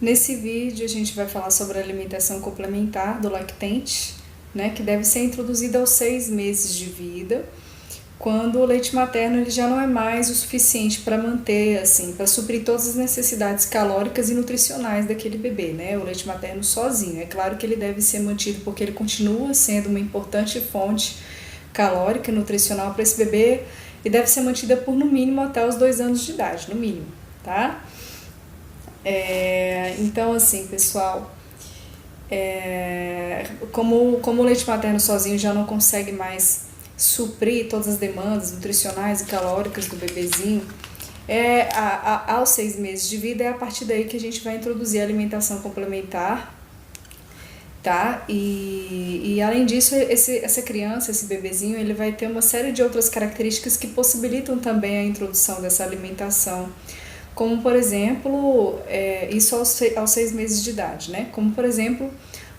Nesse vídeo a gente vai falar sobre a alimentação complementar do lactente, né, que deve ser introduzida aos 6 meses de vida, quando o leite materno ele já não é mais o suficiente para manter, assim, para suprir todas as necessidades calóricas e nutricionais daquele bebê, né, o leite materno sozinho. É claro que ele deve ser mantido porque ele continua sendo uma importante fonte calórica e nutricional para esse bebê e deve ser mantida por no mínimo até os 2 anos de idade, no mínimo, tá? Então, assim, pessoal, como o leite materno sozinho já não consegue mais suprir todas as demandas nutricionais e calóricas do bebezinho, aos 6 meses de vida é a partir daí que a gente vai introduzir a alimentação complementar, tá? E além disso, essa criança, esse bebezinho, ele vai ter uma série de outras características que possibilitam também a introdução dessa alimentação, como por exemplo, isso aos 6 meses de idade, né? Como por exemplo,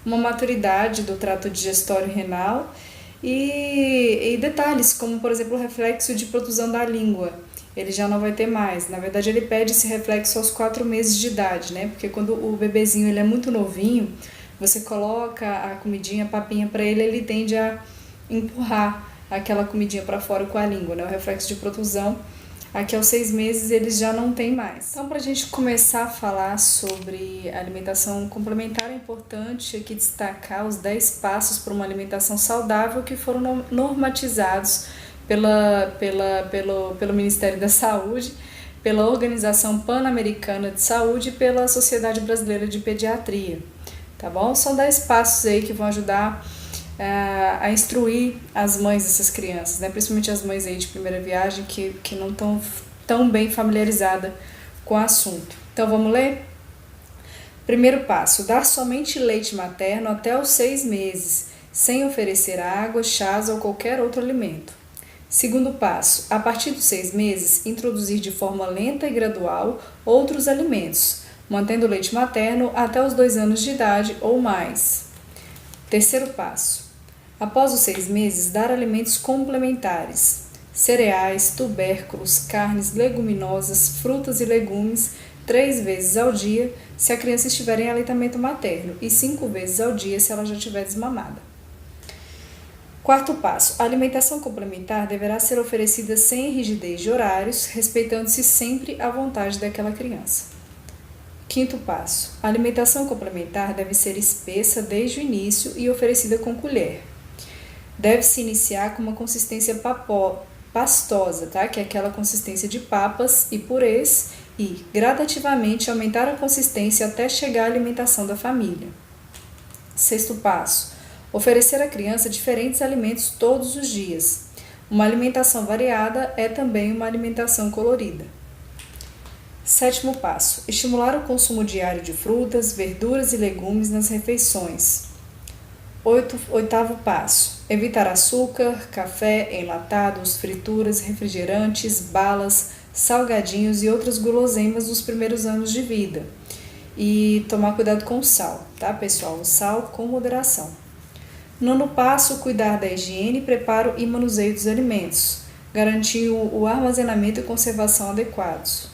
uma maturidade do trato digestório e renal e detalhes, como por exemplo o reflexo de protusão da língua, ele já não vai ter mais. Na verdade, ele perde esse reflexo aos 4 meses de idade, né? Porque quando o bebezinho ele é muito novinho, você coloca a comidinha, a papinha para ele, ele tende a empurrar aquela comidinha para fora com a língua, né? O reflexo de protusão, aqui aos 6 meses eles já não tem mais. Então, para a gente começar a falar sobre alimentação complementar, é importante aqui destacar os 10 passos para uma alimentação saudável que foram normatizados pelo Ministério da Saúde, pela Organização Pan-Americana de Saúde e pela Sociedade Brasileira de Pediatria, tá bom? São 10 passos aí que vão ajudar a instruir as mães dessas crianças, né? Principalmente as mães aí de primeira viagem que não estão tão bem familiarizadas com o assunto. Então vamos ler? Primeiro passo, dar somente leite materno até os 6 meses, sem oferecer água, chás ou qualquer outro alimento. Segundo passo, a partir dos 6 meses, introduzir de forma lenta e gradual outros alimentos, mantendo o leite materno até os 2 anos de idade ou mais. Terceiro passo, após os 6 meses, dar alimentos complementares, cereais, tubérculos, carnes, leguminosas, frutas e legumes, 3 vezes ao dia, se a criança estiver em aleitamento materno, e 5 vezes ao dia, se ela já estiver desmamada. Quarto passo, a alimentação complementar deverá ser oferecida sem rigidez de horários, respeitando-se sempre a vontade daquela criança. Quinto passo, a alimentação complementar deve ser espessa desde o início e oferecida com colher. Deve-se iniciar com uma consistência pastosa, tá? Que é aquela consistência de papas e purês, e gradativamente aumentar a consistência até chegar à alimentação da família. Sexto passo, oferecer à criança diferentes alimentos todos os dias. Uma alimentação variada é também uma alimentação colorida. Sétimo passo, estimular o consumo diário de frutas, verduras e legumes nas refeições. Oitavo passo, evitar açúcar, café, enlatados, frituras, refrigerantes, balas, salgadinhos e outras guloseimas nos primeiros anos de vida. E tomar cuidado com o sal, tá, pessoal? O sal com moderação. Nono passo, cuidar da higiene, preparo e manuseio dos alimentos, garantir o armazenamento e conservação adequados.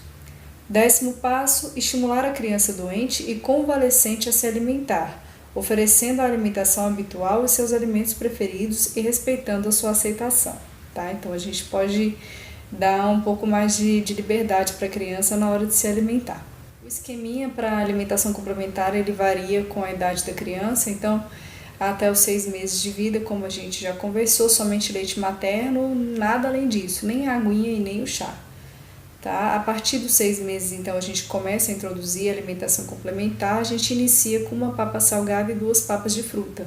10º passo, estimular a criança doente e convalescente a se alimentar, oferecendo a alimentação habitual e seus alimentos preferidos e respeitando a sua aceitação, tá? Então a gente pode dar um pouco mais de liberdade para a criança na hora de se alimentar. O esqueminha para alimentação complementar ele varia com a idade da criança, então até os 6 meses de vida, como a gente já conversou, somente leite materno, nada além disso, nem a aguinha e nem o chá. Tá? A partir dos 6 meses, então, a gente começa a introduzir a alimentação complementar, a gente inicia com uma papa salgada e 2 papas de fruta.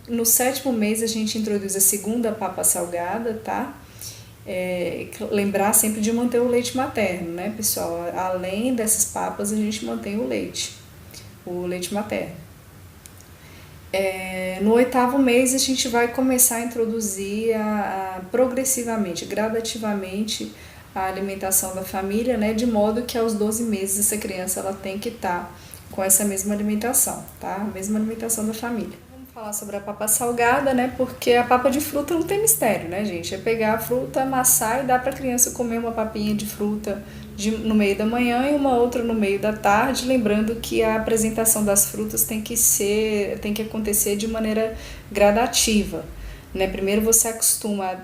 No 7º mês, a gente introduz a segunda papa salgada, tá? Lembrar sempre de manter o leite materno, né, pessoal? Além dessas papas, a gente mantém o leite materno. No 8º mês, a gente vai começar a introduzir progressivamente, gradativamente, a alimentação da família, né, de modo que aos 12 meses essa criança ela tem que estar com essa mesma alimentação, tá? A mesma alimentação da família. Vamos falar sobre a papa salgada, né, porque a papa de fruta não tem mistério, né, gente? É pegar a fruta, amassar e dar para a criança comer uma papinha de fruta no meio da manhã e uma outra no meio da tarde, lembrando que a apresentação das frutas tem que acontecer de maneira gradativa, né? Primeiro você acostuma,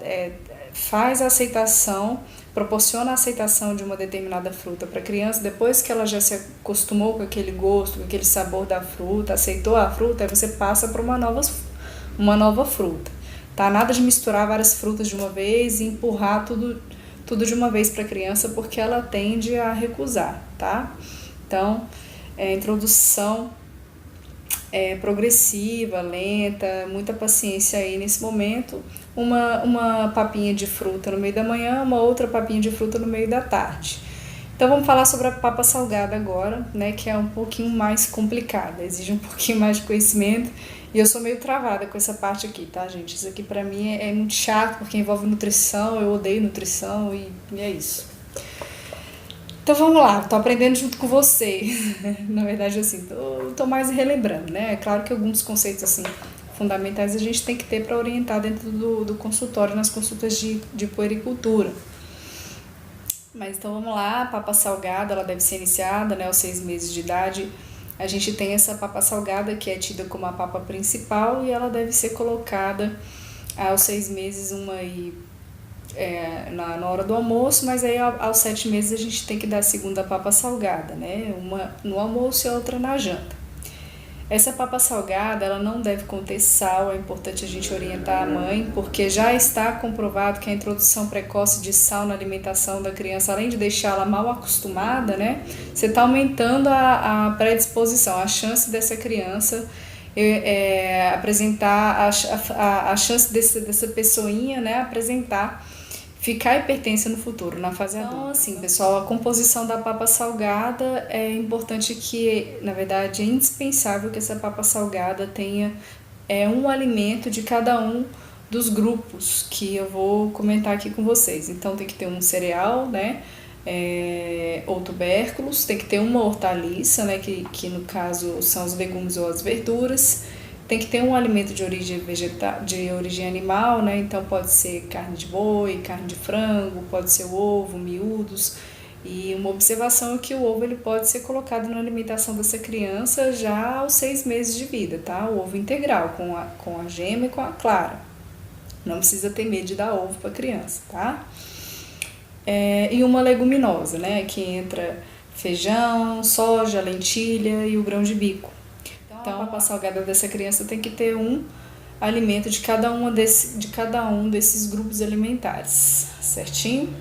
faz a aceitação, proporciona a aceitação de uma determinada fruta para a criança. Depois que ela já se acostumou com aquele gosto, com aquele sabor da fruta, aceitou a fruta, aí você passa para uma nova fruta, tá? Nada de misturar várias frutas de uma vez e empurrar tudo de uma vez para a criança, porque ela tende a recusar, tá? Então, introdução progressiva, lenta, muita paciência aí nesse momento. Uma papinha de fruta no meio da manhã, uma outra papinha de fruta no meio da tarde. Então vamos falar sobre a papa salgada agora, né, que é um pouquinho mais complicada, exige um pouquinho mais de conhecimento, e eu sou meio travada com essa parte aqui, tá, gente? Isso aqui pra mim é muito chato, porque envolve nutrição, eu odeio nutrição e é isso. Então vamos lá, tô aprendendo junto com você. Na verdade, assim, tô mais relembrando, né? É claro que alguns conceitos, assim, fundamentais a gente tem que ter para orientar dentro do consultório, nas consultas de puericultura. Mas então vamos lá, a papa salgada, ela deve ser iniciada, né, aos 6 meses de idade. A gente tem essa papa salgada, que é tida como a papa principal, e ela deve ser colocada aos 6 meses, uma aí na hora do almoço, mas aí aos 7 meses a gente tem que dar a segunda papa salgada, né? Uma no almoço e a outra na janta. Essa papa salgada, ela não deve conter sal, é importante a gente orientar a mãe, porque já está comprovado que a introdução precoce de sal na alimentação da criança, além de deixá-la mal acostumada, né, você está aumentando a predisposição, a chance dessa criança apresentar, a chance dessa pessoinha, né, ficar hipertensa no futuro, na fase adulta. Então, assim, pessoal, a composição da papa salgada é importante que, na verdade, é indispensável que essa papa salgada tenha um alimento de cada um dos grupos que eu vou comentar aqui com vocês. Então, tem que ter um cereal, né, ou tubérculos, tem que ter uma hortaliça, né, que no caso são os legumes ou as verduras. Tem que ter um alimento de origem animal, né? Então pode ser carne de boi, carne de frango, pode ser o ovo, miúdos. E uma observação é que o ovo ele pode ser colocado na alimentação dessa criança já aos 6 meses de vida, tá? O ovo integral, com a gema e com a clara. Não precisa ter medo de dar ovo para a criança, tá? E uma leguminosa, né? Que entra feijão, soja, lentilha e o grão de bico. Então, a papa salgada dessa criança tem que ter um alimento de cada um desses grupos alimentares, certinho?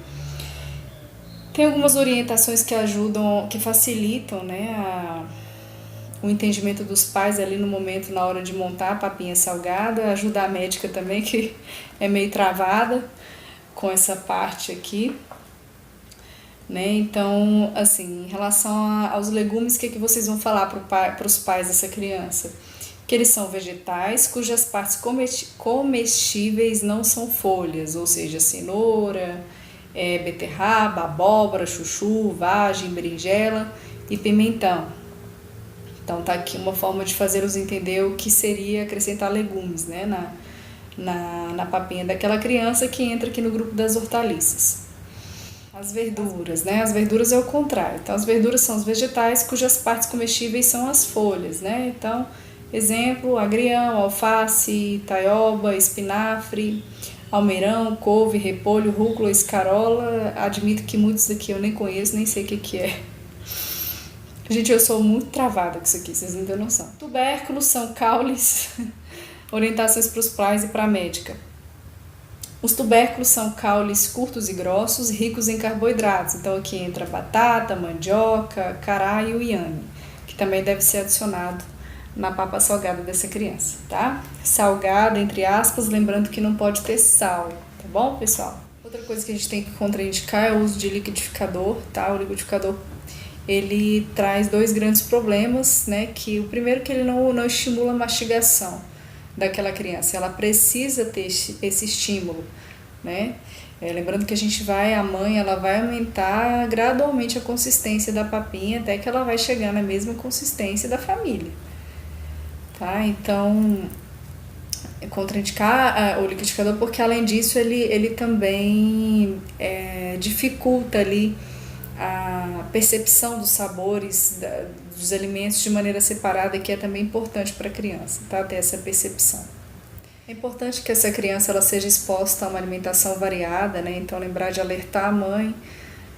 Tem algumas orientações que ajudam, que facilitam, né, o entendimento dos pais ali no momento, na hora de montar a papinha salgada, ajuda a médica também, que é meio travada com essa parte aqui. Né? Então, assim, em relação aos legumes, o que vocês vão falar para os pais dessa criança? Que eles são vegetais cujas partes comestíveis não são folhas, ou seja, cenoura, beterraba, abóbora, chuchu, vagem, berinjela e pimentão. Então tá aqui uma forma de fazê-los entender o que seria acrescentar legumes, né, na papinha daquela criança que entra aqui no grupo das hortaliças. As verduras, né? As verduras é o contrário. Então, as verduras são os vegetais cujas partes comestíveis são as folhas, né? Então, exemplo, agrião, alface, taioba, espinafre, almeirão, couve, repolho, rúcula, escarola. Admito que muitos daqui eu nem conheço, nem sei o que é. Gente, eu sou muito travada com isso aqui, vocês não têm noção. Tubérculos são caules, orientações para os pais e para a médica. Os tubérculos são caules curtos e grossos, ricos em carboidratos. Então aqui entra batata, mandioca, cará e o inhame, que também deve ser adicionado na papa salgada dessa criança, tá? Salgada, entre aspas, lembrando que não pode ter sal, tá bom, pessoal? Outra coisa que a gente tem que contraindicar é o uso de liquidificador, tá? O liquidificador, ele traz 2 grandes problemas, né? Que o primeiro que ele não estimula a mastigação daquela criança, ela precisa ter esse estímulo, né? Lembrando que a mãe, ela vai aumentar gradualmente a consistência da papinha até que ela vai chegar na mesma consistência da família, tá? Então, contraindicar o liquidificador porque além disso ele também dificulta ali a percepção dos sabores dos alimentos de maneira separada, que é também importante para a criança, tá? Ter essa percepção. É importante que essa criança ela seja exposta a uma alimentação variada, né? Então lembrar de alertar a mãe,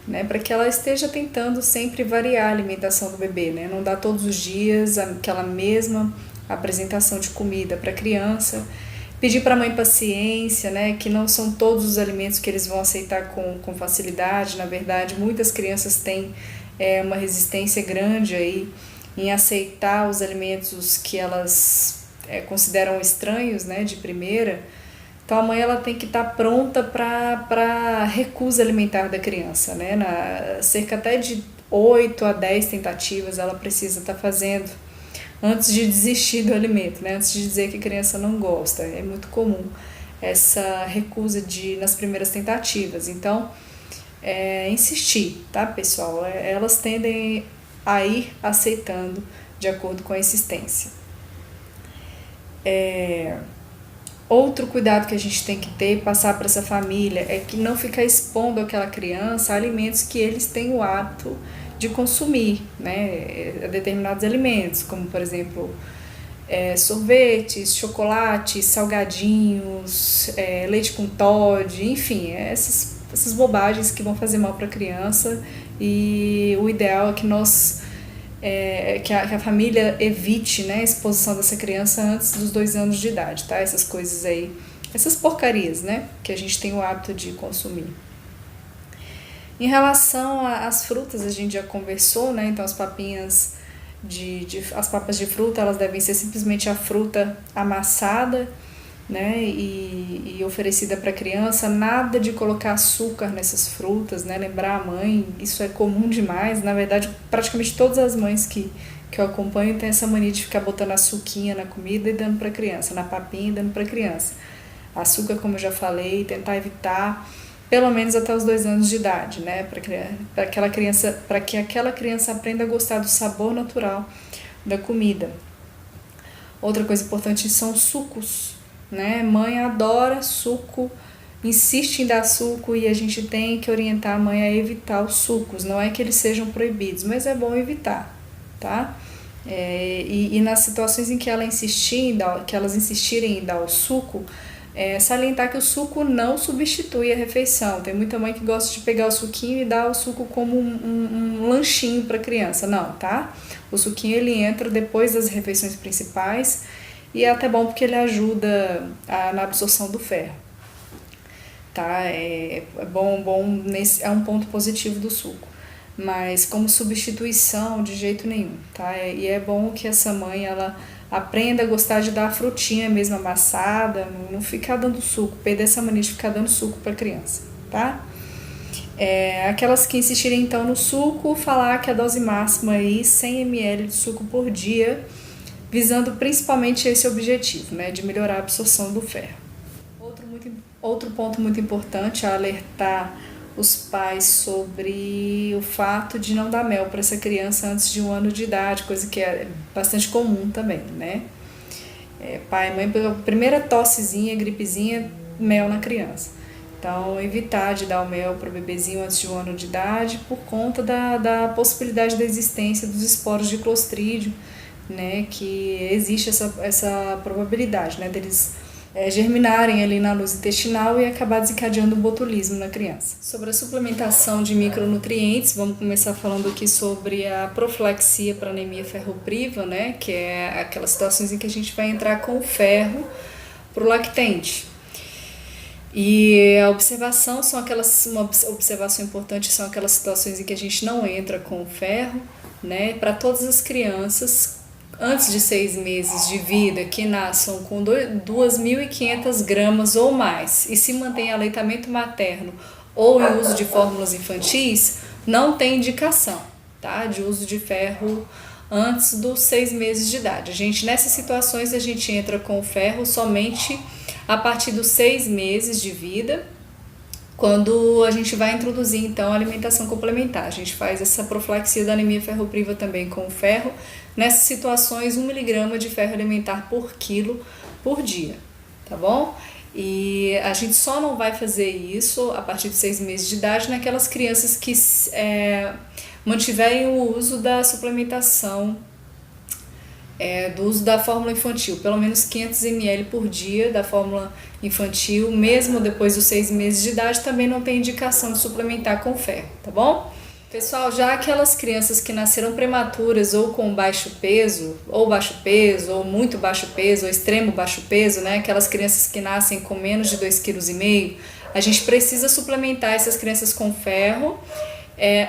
né? Para que ela esteja tentando sempre variar a alimentação do bebê, né? Não dar todos os dias aquela mesma apresentação de comida para a criança. Pedir para a mãe paciência, né? Que não são todos os alimentos que eles vão aceitar com facilidade. Na verdade, muitas crianças têm uma resistência grande aí em aceitar os alimentos que elas consideram estranhos, né, de primeira. Então a mãe ela tem que estar pronta para a recusa alimentar da criança, né? Cerca até de 8 a 10 tentativas ela precisa estar fazendo antes de desistir do alimento, né? Antes de dizer que a criança não gosta. É muito comum essa recusa nas primeiras tentativas. Então, insistir, tá, pessoal? Elas tendem a ir aceitando de acordo com a insistência. Outro cuidado que a gente tem que ter e passar para essa família é que não ficar expondo aquela criança a alimentos que eles têm o hábito de consumir, né? Determinados alimentos, como por exemplo sorvetes, chocolates, salgadinhos, leite com Toddy, enfim, essas bobagens que vão fazer mal para a criança, e o ideal é que que a família evite, né, a exposição dessa criança antes dos 2 anos de idade, tá? Essas coisas aí, essas porcarias, né, que a gente tem o hábito de consumir. Em relação às frutas, a gente já conversou, né? Então as papinhas as papas de fruta, elas devem ser simplesmente a fruta amassada, né, e oferecida para a criança, nada de colocar açúcar nessas frutas, né, lembrar a mãe, isso é comum demais, na verdade praticamente todas as mães que eu acompanho têm essa mania de ficar botando açuquinha na comida e dando para a criança, na papinha e dando para a criança. Açúcar, como eu já falei, tentar evitar pelo menos até os 2 anos de idade, né, para que aquela criança aprenda a gostar do sabor natural da comida. Outra coisa importante são os sucos, né? Mãe adora suco, insiste em dar suco, e a gente tem que orientar a mãe a evitar os sucos. Não é que eles sejam proibidos, mas é bom evitar, tá? E nas situações em que elas insistirem em dar o suco, salientar que o suco não substitui a refeição. Tem muita mãe que gosta de pegar o suquinho e dar o suco como um lanchinho para a criança. Não, tá? O suquinho ele entra depois das refeições principais, e é até bom porque ele ajuda na absorção do ferro, tá? É um ponto positivo do suco, mas como substituição de jeito nenhum, tá? E é bom que essa mãe ela aprenda a gostar de dar a frutinha mesmo amassada, não ficar dando suco, perder essa mania de ficar dando suco para criança, tá? Aquelas que insistirem então no suco, falar que a dose máxima aí 100 ml de suco por dia, visando principalmente esse objetivo, né, de melhorar a absorção do ferro. Outro ponto muito importante é alertar os pais sobre o fato de não dar mel para essa criança antes de 1 ano de idade, coisa que é bastante comum também, né? Pai e mãe, pela primeira tossezinha, gripezinha, mel na criança. Então, evitar de dar o mel para o bebezinho antes de 1 ano de idade, por conta da possibilidade da existência dos esporos de Clostridium, né, que existe essa probabilidade, né, deles germinarem ali na luz intestinal e acabar desencadeando o botulismo na criança. Sobre a suplementação de micronutrientes, vamos começar falando aqui sobre a profilaxia para anemia ferropriva, né, que é aquelas situações em que a gente vai entrar com o ferro para o lactente. E a observação uma observação importante são aquelas situações em que a gente não entra com o ferro, né, para todas as crianças antes de 6 meses de vida que nasçam com 2.500 gramas ou mais e se mantém aleitamento materno ou em uso de fórmulas infantis, não tem indicação, tá, de uso de ferro antes dos 6 meses de idade. Nessas situações a gente entra com o ferro somente a partir dos 6 meses de vida, quando a gente vai introduzir então a alimentação complementar. A gente faz essa profilaxia da anemia ferropriva também com o ferro. Nessas situações, 1 mg de ferro alimentar por quilo por dia, tá bom? E a gente só não vai fazer isso a partir de 6 meses de idade naquelas crianças que mantiverem o uso da suplementação, do uso da fórmula infantil, pelo menos 500 ml por dia da fórmula infantil, mesmo depois dos 6 meses de idade, também não tem indicação de suplementar com ferro, tá bom? Pessoal, já aquelas crianças que nasceram prematuras ou com baixo peso, ou muito baixo peso, ou extremo baixo peso, né? Aquelas crianças que nascem com menos de 2,5 kg, a gente precisa suplementar essas crianças com ferro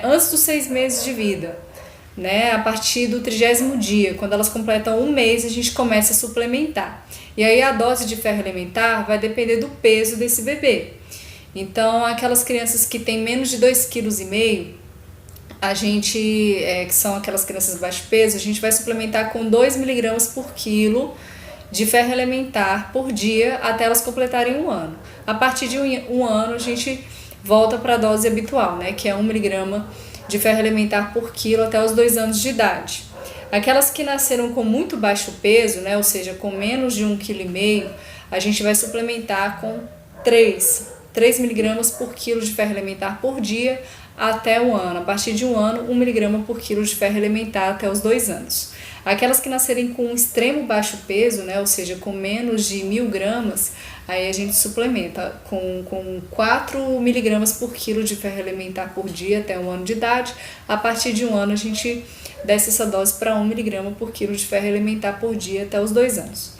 antes dos 6 meses de vida, né? A partir do 30º dia, quando elas completam 1 mês, a gente começa a suplementar. E aí a dose de ferro elementar vai depender do peso desse bebê. Então, aquelas crianças que têm menos de 2,5 kg, a gente, que são aquelas crianças de baixo peso, a gente vai suplementar com 2 mg por quilo de ferro elementar por dia até elas completarem 1 ano. A partir de 1 ano, a gente volta para a dose habitual, né, que é 1 mg de ferro elementar por quilo até os 2 anos de idade. Aquelas que nasceram com muito baixo peso, né, ou seja, com menos de 1,5 kg, a gente vai suplementar com 3 mg por quilo de ferro elementar por dia até 1 ano. A partir de 1 ano, 1 mg por quilo de ferro elementar até os 2 anos. Aquelas que nascerem com extremo baixo peso, né, ou seja, com menos de 1.000 gramas, aí a gente suplementa com 4 mg por quilo de ferro elementar por dia até 1 ano de idade. A partir de 1 ano, a gente desce essa dose para 1 mg por quilo de ferro elementar por dia até os 2 anos.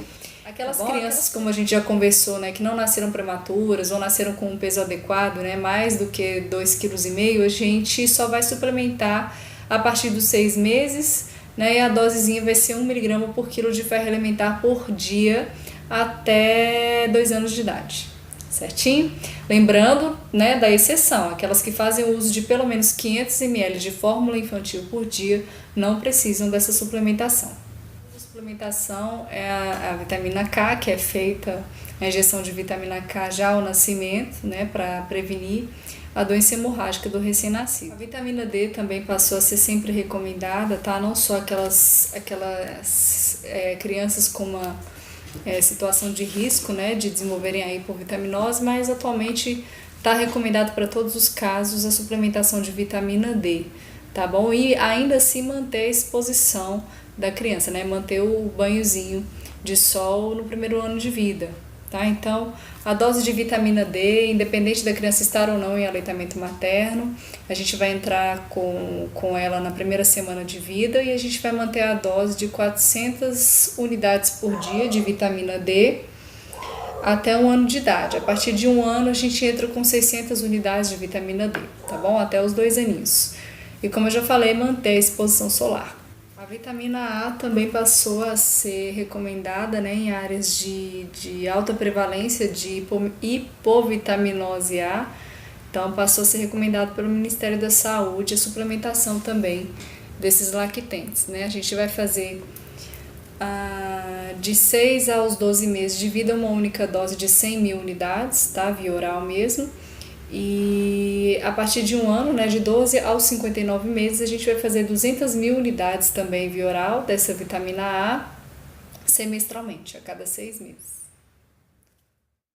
Aquelas crianças, como a gente já conversou, né, que não nasceram prematuras ou nasceram com um peso adequado, né, mais do que 2,5 kg, a gente só vai suplementar a partir dos 6 meses, né, e a dosezinha vai ser 1 mg por quilo de ferro elementar por dia até 2 anos de idade, certinho? Lembrando, né, da exceção, aquelas que fazem uso de pelo menos 500 ml de fórmula infantil por dia não precisam dessa suplementação. A suplementação é a vitamina K, que é feita a injeção de vitamina K já ao nascimento, né, para prevenir a doença hemorrágica do recém-nascido. A vitamina D também passou a ser sempre recomendada, tá? Não só aquelas crianças com uma situação de risco, né, de desenvolverem a hipovitaminose, mas atualmente está recomendado para todos os casos a suplementação de vitamina D, tá bom? E ainda assim manter a exposição da criança, né, manter o banhozinho de sol no primeiro ano de vida, tá? Então, a dose de vitamina D, independente da criança estar ou não em aleitamento materno, a gente vai entrar com ela na primeira semana de vida e a gente vai manter a dose de 400 unidades por dia de vitamina D até 1 ano de idade. A partir de 1 ano, a gente entra com 600 unidades de vitamina D, tá bom? Até os 2 aninhos. E como eu já falei, manter a exposição solar. A vitamina A também passou a ser recomendada, né, em áreas de alta prevalência de hipovitaminose A. Então, passou a ser recomendado pelo Ministério da Saúde a suplementação também desses lactentes, né? A gente vai fazer de 6 aos 12 meses de vida uma única dose de 100.000 unidades, tá? Via oral mesmo. E a partir de 1 ano, né, de 12 aos 59 meses, a gente vai fazer 200.000 unidades também via oral dessa vitamina A semestralmente, a cada 6 meses.